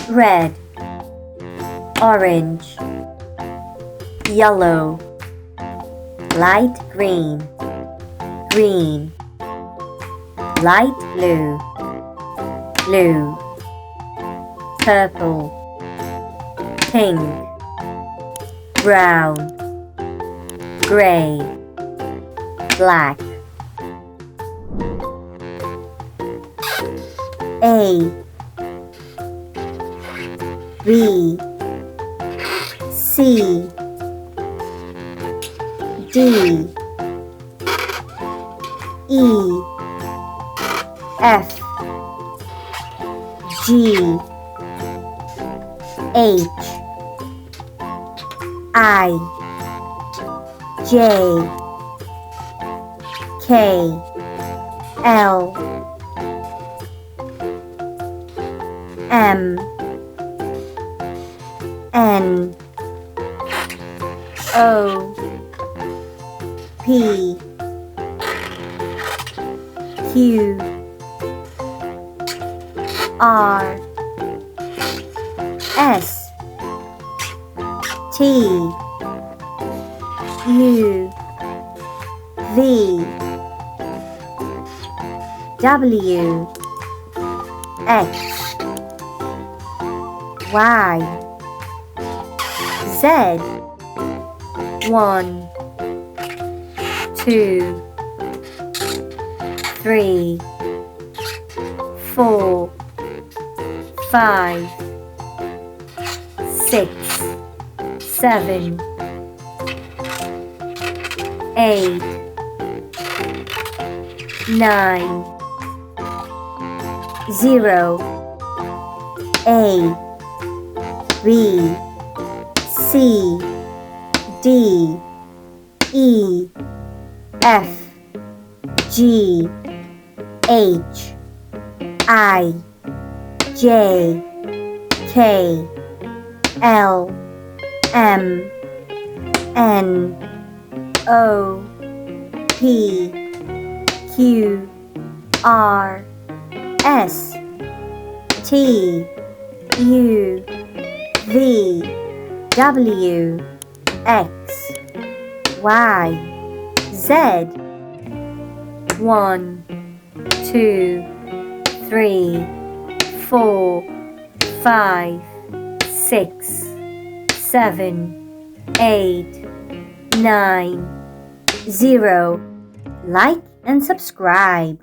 red, orange, yellow, light green, green, light blue, blue, purple, pink, brown, gray, black. A, B, C, D, E, F, G, H, I, J, K, L, M, N, O, P, Q, R, S, T, U, V, W, X, Y, Z. 1, 2, 3, 4, 5, 6, 7, 8, 9, 0. A, B, C, D, E, F, G, H, I, J, K, L, M, N, O, P, Q, R, S, T, U, V, W, X, Y, Z. 1, 2, 3, 4, 5, 6, 7, 8, 9, 0. Like and subscribe.